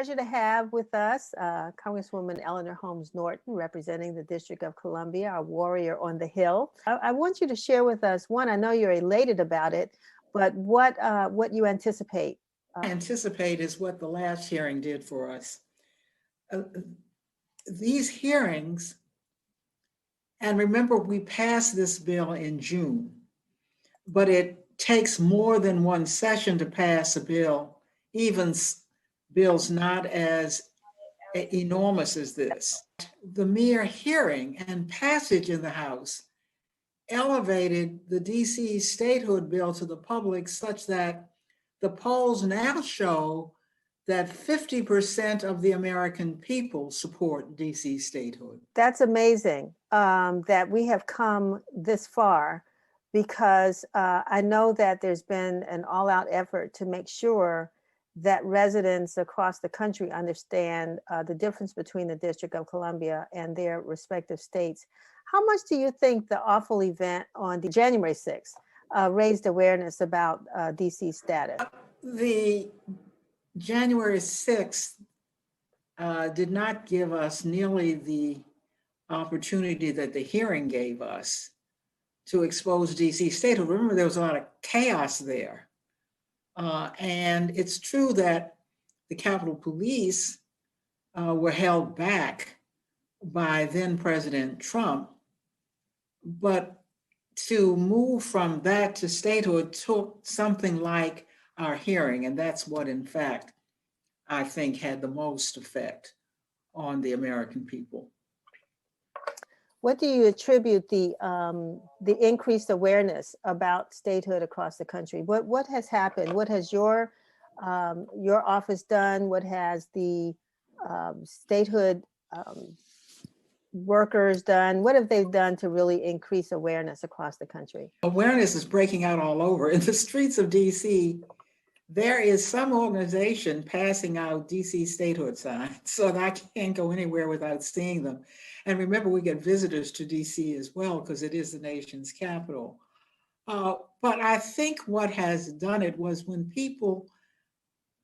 pleasure to have with us Congresswoman Eleanor Holmes Norton, representing the District of Columbia, our warrior on the Hill. I want you to share with us, one, I know you're elated about it, but what you anticipate. I anticipate is what the last hearing did for us. These hearings, and remember, we passed this bill in June, but it takes more than one session to pass a bill, even bills not as enormous as this. The mere hearing and passage in the House elevated the DC statehood bill to the public such that the polls now show that 50% of the American people support DC statehood. That's amazing that we have come this far, because I know that there's been an all-out effort to make sure that residents across the country understand the difference between the District of Columbia and their respective states. How much do you think the awful event on January 6th raised awareness about DC status? The January 6th did not give us nearly the opportunity that the hearing gave us to expose DC statehood. Remember, there was a lot of chaos there. And it's true that the Capitol Police were held back by then President Trump, but to move from that to statehood took something like our hearing, and that's what, in fact, I think had the most effect on the American people. What do you attribute the increased awareness about statehood across the country? What has happened? What has your office done? What has the statehood workers done? What have they done to really increase awareness across the country? Awareness is breaking out all over. In the streets of DC, there is some organization passing out DC statehood signs, so that I can't go anywhere without seeing them. And remember, we get visitors to DC as well, because it is the nation's capital. But I think what has done it was when people,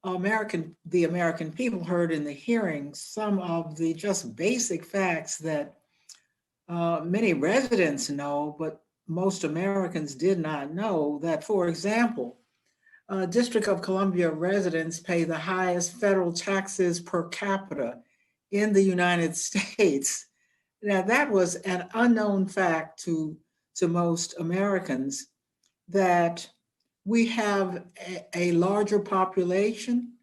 the American people heard in the hearing some of the just basic facts that many residents know, but most Americans did not know, that, for example, District of Columbia residents pay the highest federal taxes per capita in the United States. Now, that was an unknown fact to most Americans, that we have a larger population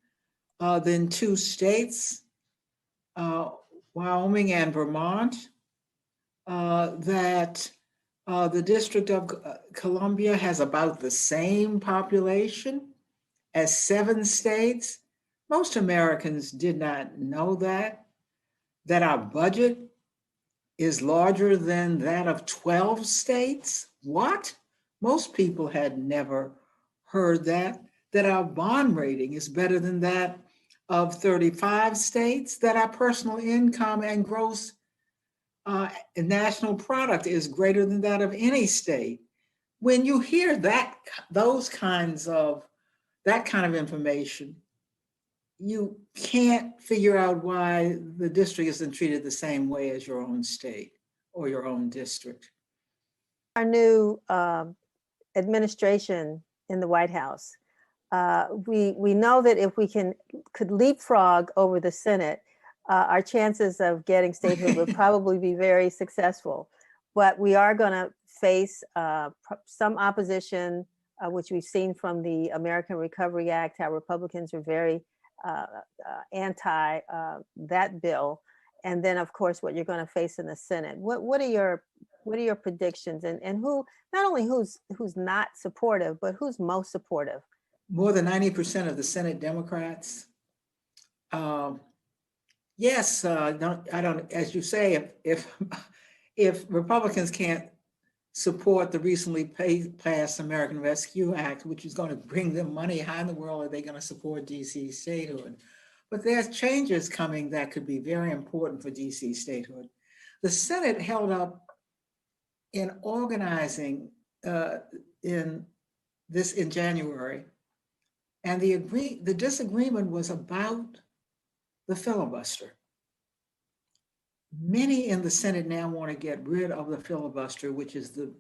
than two states, Wyoming and Vermont, that the District of Columbia has about the same population as 7 states. Most Americans did not know that our budget is larger than that of 12 states. What? Most people had never heard that our bond rating is better than that of 35 states, that our personal income and gross national product is greater than that of any state. When you hear that kind of information, you can't figure out why the district isn't treated the same way as your own state or your own district. Our new administration in the White House, we know that if we could leapfrog over the Senate, our chances of getting statehood would probably be very successful. But we are going to face some opposition, which we've seen from the American Recovery Act, how Republicans are very anti that bill. And then, of course, what you're going to face in the Senate. What are your predictions, and who, not only who's not supportive, but who's most supportive? More than 90% of the Senate Democrats. Yes, I don't, as you say, if Republicans can't support the recently passed American Rescue Act, which is going to bring them money, how in the world are they going to support DC statehood? But there's changes coming that could be very important for DC statehood. The Senate held up in organizing in January, and the disagreement was about the filibuster. Many in the Senate now want to get rid of the filibuster, which is the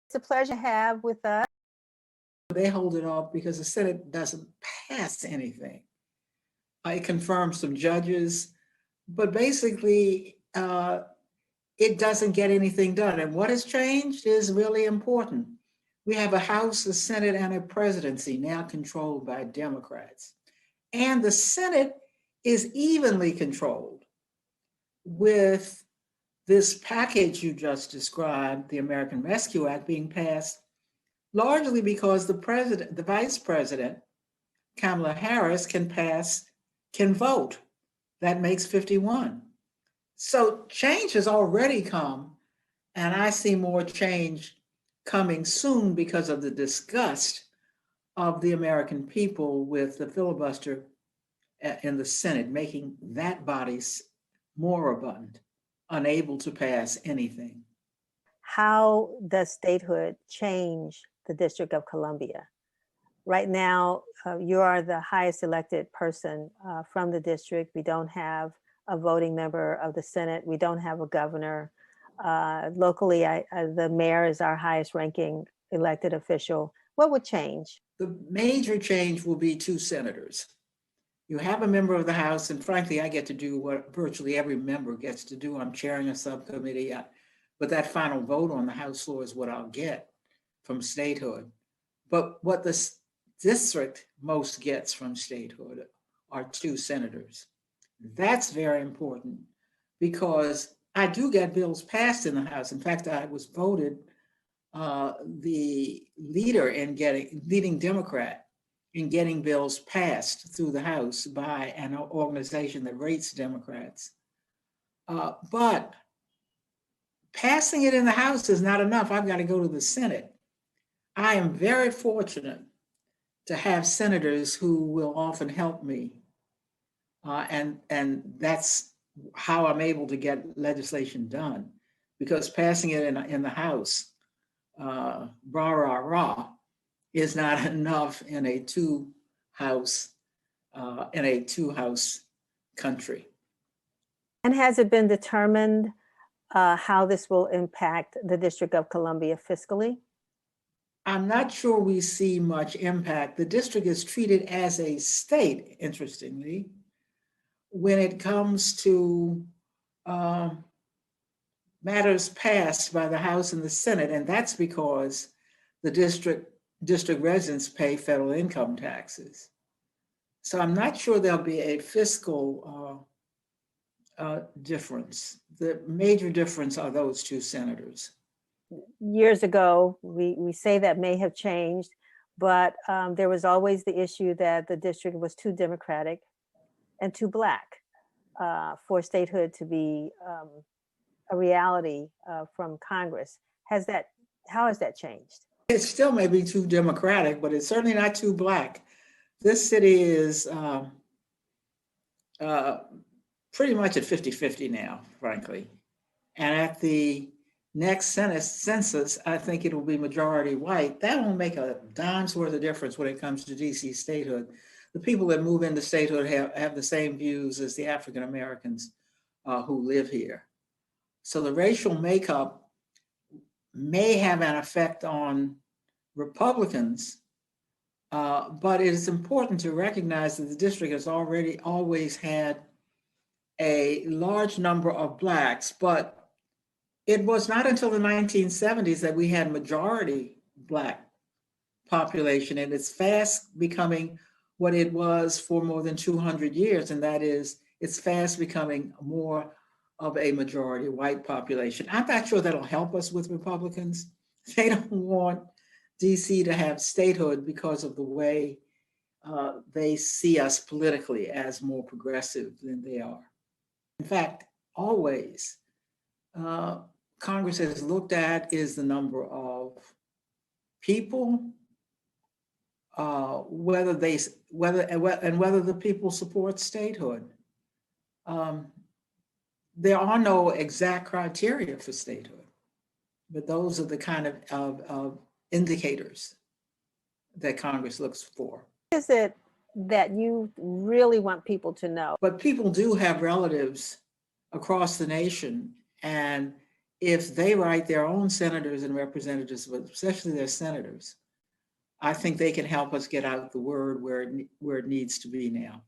It's a pleasure to have with us. they hold it off because the Senate doesn't pass anything. It confirms some judges, but basically it doesn't get anything done. And what has changed is really important. We have a House, a Senate, and a presidency now controlled by Democrats. And the Senate is evenly controlled with this package you just described, the American Rescue Act, being passed largely because the vice president, Kamala Harris, can vote. That makes 51. So change has already come, and I see more change coming soon because of the disgust of the American people with the filibuster in the Senate, making that body moribund, unable to pass anything. How does statehood change the District of Columbia? Right now, you are the highest elected person from the district. We don't have a voting member of the Senate. We don't have a governor. Locally, the mayor is our highest ranking elected official. What would change? The major change will be 2 senators. You have a member of the House, and frankly, I get to do what virtually every member gets to do. I'm chairing a subcommittee, but that final vote on the House floor is what I'll get from statehood. But what the district most gets from statehood are 2 senators. That's very important because I do get bills passed in the House. In fact, I was voted the leading Democrat in getting bills passed through the House by an organization that rates Democrats. But passing it in the House is not enough. I've got to go to the Senate. I am very fortunate to have senators who will often help me. And that's how I'm able to get legislation done, because passing it in the House, rah, rah, rah, is not enough in a two-house country. And has it been determined how this will impact the District of Columbia fiscally? I'm not sure we see much impact. The district is treated as a state, interestingly, when it comes to matters passed by the House and the Senate, and that's because the district residents pay federal income taxes. So I'm not sure there'll be a fiscal difference. The major difference are those 2 senators. Years ago, we say that may have changed, but there was always the issue that the district was too Democratic and too Black for statehood to be a reality from Congress. How has that changed? It still may be too Democratic, but it's certainly not too Black. This city is pretty much at 50-50 now, frankly. And at the next census, I think it will be majority white. That won't make a dime's worth of difference when it comes to DC statehood. The people that move into statehood have the same views as the African Americans who live here. So the racial makeup may have an effect on Republicans, but it is important to recognize that the district has always had a large number of Blacks, but it was not until the 1970s that we had majority Black population, and it's fast becoming what it was for more than 200 years, and that is, it's fast becoming more of a majority white population. I'm not sure that'll help us with Republicans. They don't want DC to have statehood because of the way they see us politically as more progressive than they are. In fact, always, Congress has looked at is the number of people, whether the people support statehood. There are no exact criteria for statehood, but those are the kind of indicators that Congress looks for. What is it that you really want people to know? But people do have relatives across the nation, and if they write their own senators and representatives, but especially their senators, I think they can help us get out the word where it needs to be now.